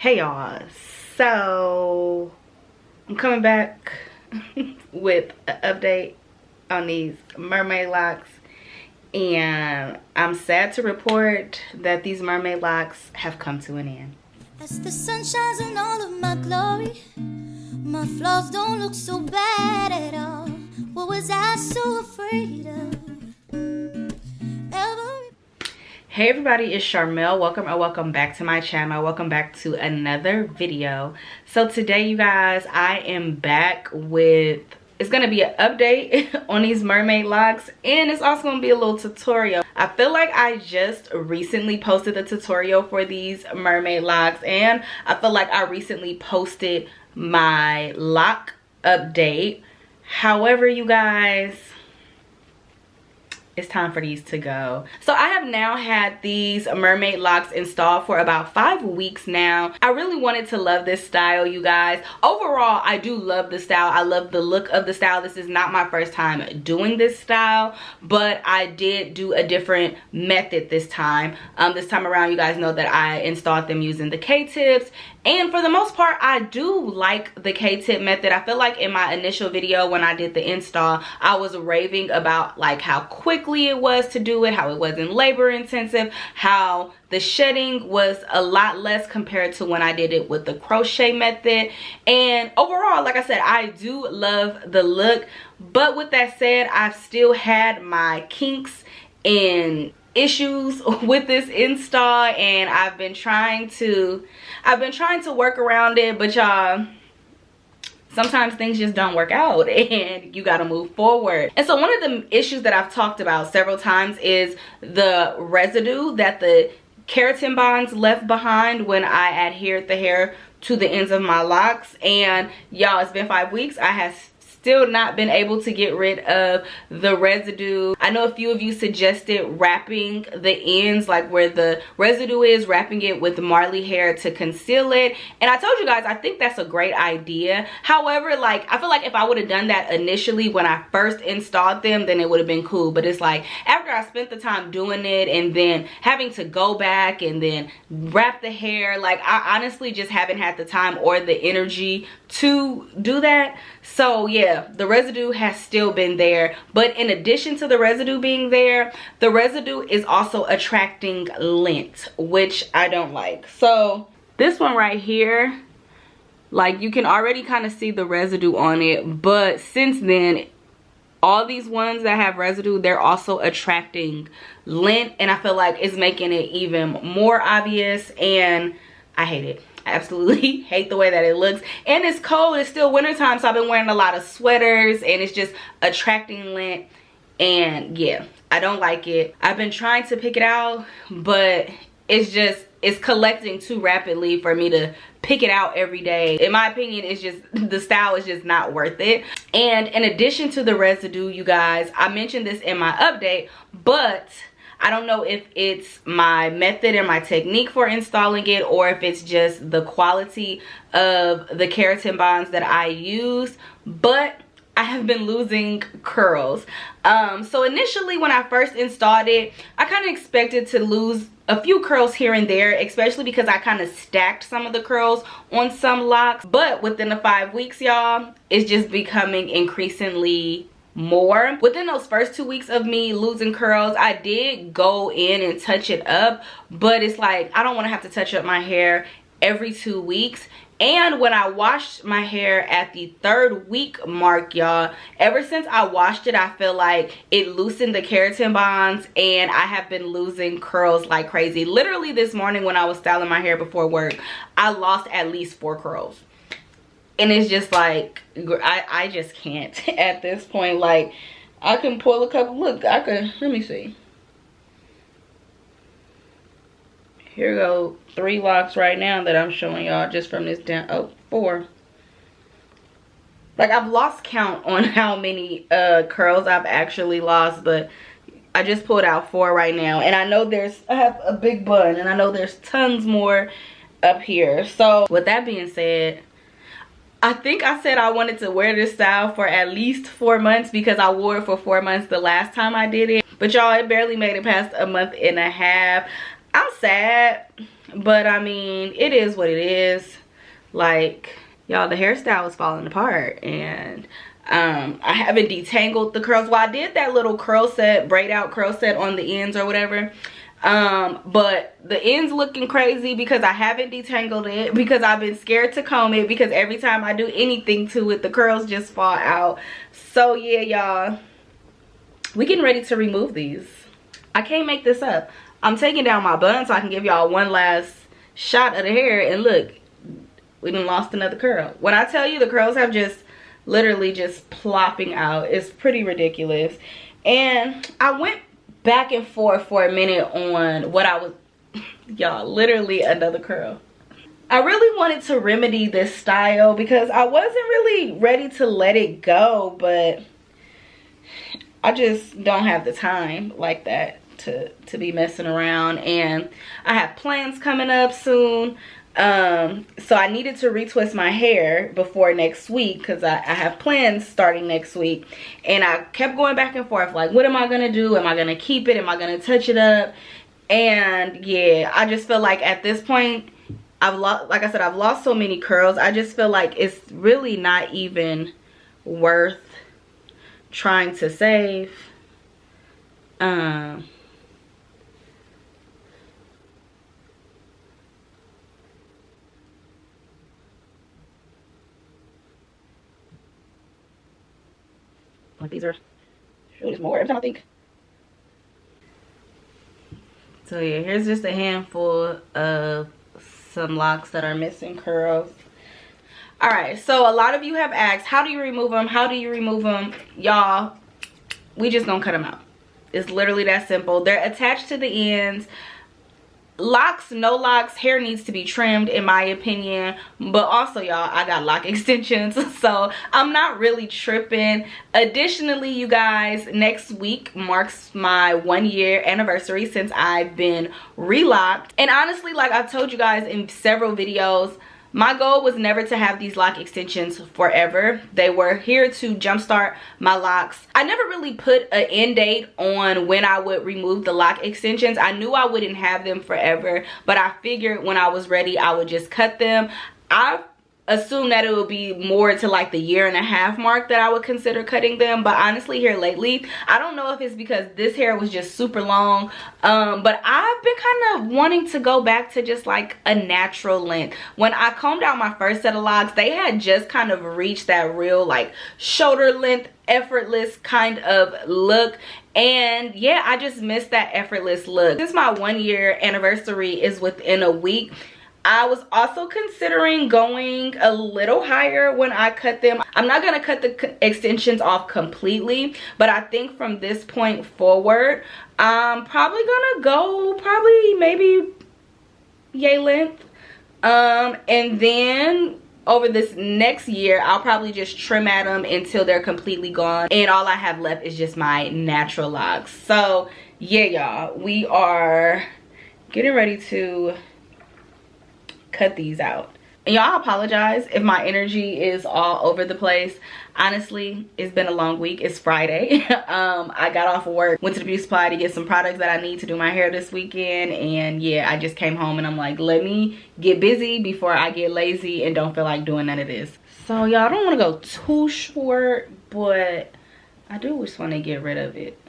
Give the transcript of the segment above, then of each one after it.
Hey y'all, so I'm coming back with an update on these mermaid locks, and I'm sad to report that these mermaid locks have come to an end. As the sun shines in all of my glory, my flaws don't look so bad at all. What was I so afraid of? Hey everybody, it's Sharmel. Welcome back to my channel. Welcome back to another video. So today, you guys, I am back with, it's gonna be an update on these mermaid locks, and it's also gonna be a little tutorial. I feel like I just recently posted the tutorial for these mermaid locks, and I feel like I recently posted my lock update. However, you guys, it's time for these to go. So I have now had these mermaid locks installed for about 5 weeks now. I really wanted to love this style, you guys. Overall, I do love the style. I love the look of the style. This is not my first time doing this style, but I did do a different method this time. This time around, you guys know that I installed them using the K-tips. And for the most part, I do like the K-tip method. I feel like in my initial video when I did the install, I was raving about like how quickly it was to do it, how it wasn't labor intensive, how the shedding was a lot less compared to when I did it with the crochet method. And overall, like I said, I do love the look. But with that said, I've still had my kinks and issues with this install, and I've been trying to work around it, but y'all, sometimes things just don't work out and you got to move forward. And so one of the issues that I've talked about several times is the residue that the keratin bonds left behind when I adhered the hair to the ends of my locks. And y'all, it's been 5 weeks. I have still not been able to get rid of the residue. I know a few of you suggested wrapping the ends, like where the residue is, wrapping it with Marley hair to conceal it. And I told you guys, I think that's a great idea. However, like, I feel like if I would have done that initially when I first installed them, then it would have been cool. But it's like, after I spent the time doing it and then having to go back and then wrap the hair, like, I honestly just haven't had the time or the energy to do that. So yeah, the residue has still been there, but in addition to the residue being there, the residue is also attracting lint, which I don't like. So this one right here, like, you can already kind of see the residue on it, but since then, all these ones that have residue, they're also attracting lint, and I feel like it's making it even more obvious, and I hate it. I absolutely hate the way that it looks. And it's cold, it's still wintertime, so I've been wearing a lot of sweaters and it's just attracting lint. And yeah, I don't like it. I've been trying to pick it out, but it's collecting too rapidly for me to pick it out every day. In my opinion, it's just, the style is just not worth it. And in addition to the residue, you guys, I mentioned this in my update, but I don't know if it's my method and my technique for installing it, or if it's just the quality of the keratin bonds that I use, but I have been losing curls. So initially when I first installed it, I kind of expected to lose a few curls here and there, especially because I kind of stacked some of the curls on some locks. But within the 5 weeks, y'all, it's just becoming increasingly more. Within those first 2 weeks of me losing curls, I did go in and touch it up, but it's like, I don't want to have to touch up my hair every 2 weeks. And when I washed my hair at the 3rd week mark, y'all, ever since I washed it, I feel like it loosened the keratin bonds, and I have been losing curls like crazy. Literally this morning when I was styling my hair before work, I lost at least 4 curls. And it's just like, I just can't at this point. Like, I can pull a couple, look, I could, let me see. Here go 3 locks right now that I'm showing y'all just from this down, oh, 4. Like, I've lost count on how many curls I've actually lost, but I just pulled out 4 right now. And I know I have a big bun, and I know there's tons more up here. So with that being said, I think I said I wanted to wear this style for at least 4 months, because I wore it for 4 months the last time I did it. But y'all, it barely made it past a month and a half. I'm sad, but I mean, it is what it is. Like, y'all, the hairstyle is falling apart, and I haven't detangled the curls. Well, I did that little curl set, braid out curl set on the ends or whatever, but the ends looking crazy because I haven't detangled it, because I've been scared to comb it, because every time I do anything to it, the curls just fall out. So yeah, y'all, we getting ready to remove these. I can't make this up. I'm taking down my bun so I can give y'all one last shot of the hair, and look, we done lost another curl. When I tell you, the curls have just literally just plopping out, it's pretty ridiculous. And I went back and forth for a minute on what I was, y'all, literally another curl. I really wanted to remedy this style because I wasn't really ready to let it go, but I just don't have the time like that to be messing around, and I have plans coming up soon. So I needed to retwist my hair before next week because I have plans starting next week, and I kept going back and forth like, what am I gonna do? Am I gonna keep it? Am I gonna touch it up? And yeah, I just feel like at this point I've lost, like I said, I've lost so many curls. I just feel like it's really not even worth trying to save. Like, these are, there's more every time I think. So yeah, here's just a handful of some locks that are missing curls. All right, so a lot of you have asked, how do you remove them? How do you remove them? Y'all, we just gonna cut them out. It's literally that simple. They're attached to the ends. Locks, no locks, hair needs to be trimmed in my opinion, but also, y'all, I got lock extensions, so I'm not really tripping. Additionally, you guys, next week marks my 1-year anniversary since I've been relocked, and honestly, like I've told you guys in several videos, my goal was never to have these lock extensions forever. They were here to jumpstart my locks. I never really put an end date on when I would remove the lock extensions. I knew I wouldn't have them forever, but I figured when I was ready, I would just cut them. I assume that it would be more to like the 1.5 year mark that I would consider cutting them, but honestly here lately, I don't know if it's because this hair was just super long, but I've been kind of wanting to go back to just like a natural length. When I combed out my first set of locks, they had just kind of reached that real like shoulder length, effortless kind of look, and yeah, I just missed that effortless look. Since my 1-year anniversary is within a week, I was also considering going a little higher when I cut them. I'm not going to cut the extensions off completely, but I think from this point forward, I'm probably going to go maybe yay length. And then over this next year, I'll probably just trim at them until they're completely gone. And all I have left is just my natural locks. So yeah, y'all, we are getting ready to cut these out. And y'all, I apologize if my energy is all over the place. Honestly, it's been a long week. It's Friday. I got off of work, went to the beauty supply to get some products that I need to do my hair this weekend, and yeah, I just came home and I'm like, let me get busy before I get lazy and don't feel like doing none of this. So y'all, I don't want to go too short, but I do just want to get rid of it.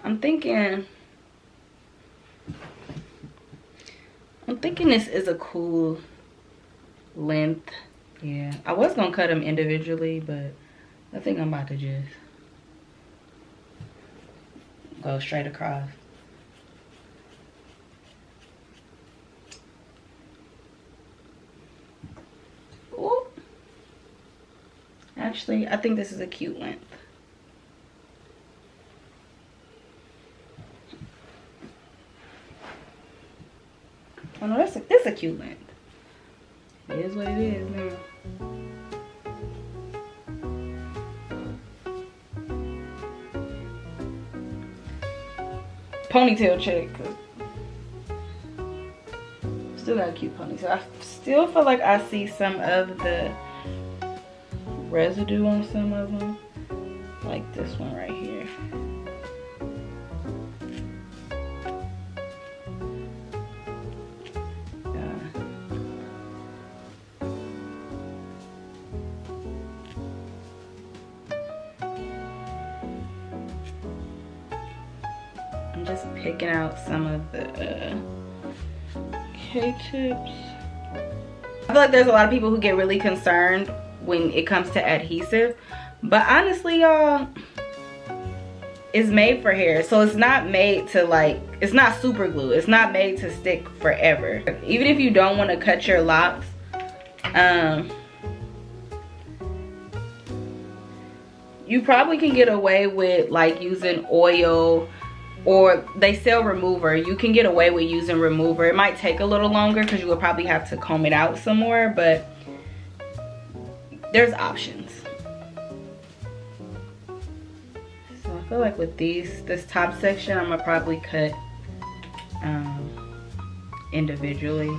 I'm thinking this is a cool length. Yeah, I was gonna cut them individually, but I think I'm about to just go straight across. Ooh. Actually, I think this is a cute length. Oh no, that's a cute length. It is what it is now. Ponytail check. Still got a cute ponytail. I still feel like I see some of the residue on some of them. Like this one right here. I'm just picking out some of the K-tips. I feel like there's a lot of people who get really concerned when it comes to adhesive, but honestly, y'all, it's made for hair, so it's not made to, like, it's not super glue. It's not made to stick forever. Even if you don't want to cut your locks, you probably can get away with like using oil, or they sell remover. You can get away with using remover. It might take a little longer because you will probably have to comb it out some more, but there's options. So I feel like with this top section, I'm gonna probably cut individually.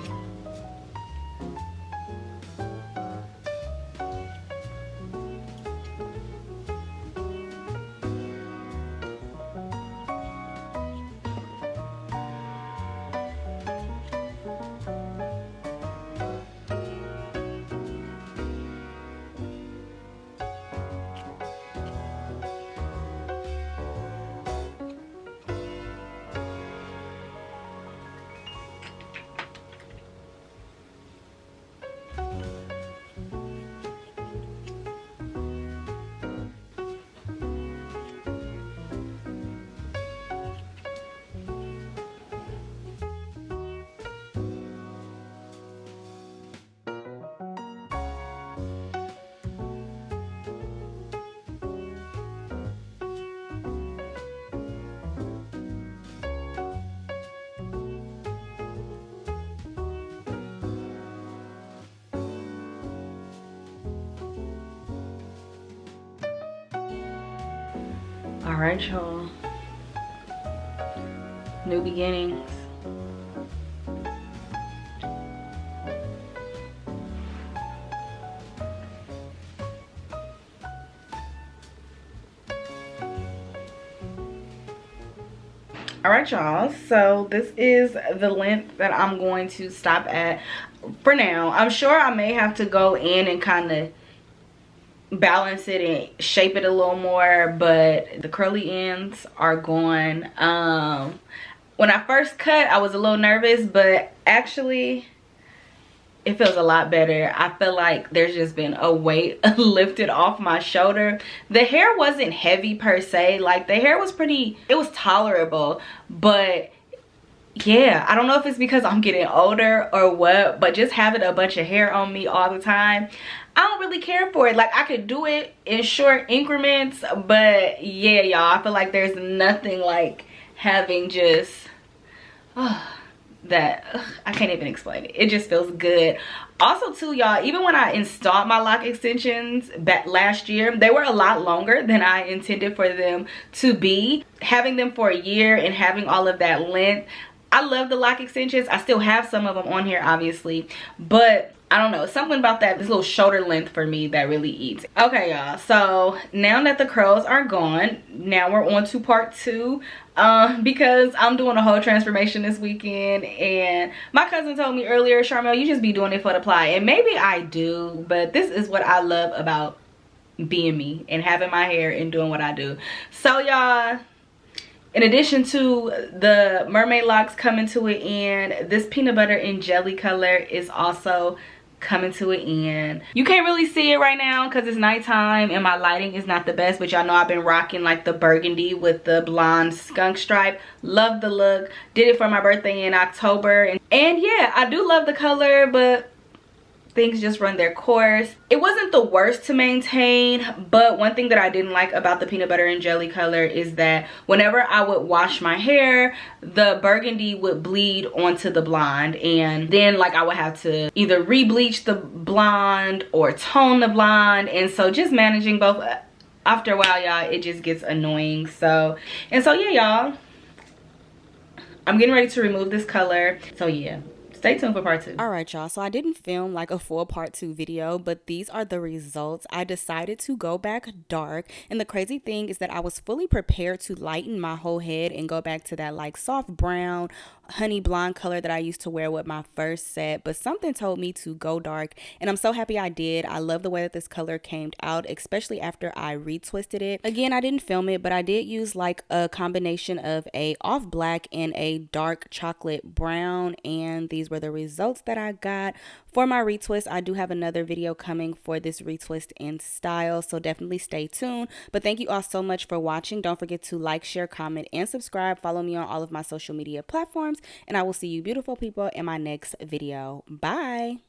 All right, y'all. New beginnings. All right, y'all, so this is the length that I'm going to stop at for now. I'm sure I may have to go in and kind of balance it and shape it a little more, but the curly ends are gone. When I first cut, I was a little nervous, but actually it feels a lot better. I feel like there's just been a weight lifted off my shoulder. The hair wasn't heavy per se. Like, the hair was pretty, it was tolerable, but yeah, I don't know if it's because I'm getting older or what, but just having a bunch of hair on me all the time, I don't really care for it. Like, I could do it in short increments, but yeah, y'all, I feel like there's nothing like having just that I can't even explain it. It just feels good. Also too, y'all, even when I installed my Loc Extensions back last year, they were a lot longer than I intended for them to be. Having them for a year and having all of that length, I love the Loc Extensions. I still have some of them on here, obviously, but I don't know, something about that, this little shoulder length for me that really eats. Okay, y'all, so now that the curls are gone, now we're on to part 2, because I'm doing a whole transformation this weekend, and my cousin told me earlier, Sharmel, you just be doing it for the ply, and maybe I do, but this is what I love about being me and having my hair and doing what I do. So y'all, in addition to the mermaid locks coming to an end, this peanut butter and jelly color is also coming to an end. You can't really see it right now because it's nighttime and my lighting is not the best, but y'all know I've been rocking like the burgundy with the blonde skunk stripe. Love the look. Did it for my birthday in October, and yeah, I do love the color, but things just run their course. It wasn't the worst to maintain, but one thing that I didn't like about the peanut butter and jelly color is that whenever I would wash my hair, the burgundy would bleed onto the blonde, and then like I would have to either re-bleach the blonde or tone the blonde, and so just managing both, after a while, y'all, it just gets annoying. So yeah, y'all, I'm getting ready to remove this color, so yeah, stay tuned for part 2. All right, y'all, so I didn't film like a full part 2 video, but these are the results. I decided to go back dark, and the crazy thing is that I was fully prepared to lighten my whole head and go back to that like soft brown honey blonde color that I used to wear with my first set, but something told me to go dark, and I'm so happy I did. I love the way that this color came out, especially after I retwisted it. Again, I didn't film it, but I did use like a combination of a off black and a dark chocolate brown, and these were the results that I got. For my retwist, I do have another video coming for this retwist in style, so definitely stay tuned. But thank you all so much for watching. Don't forget to like, share, comment, and subscribe. Follow me on all of my social media platforms, and I will see you beautiful people in my next video. Bye.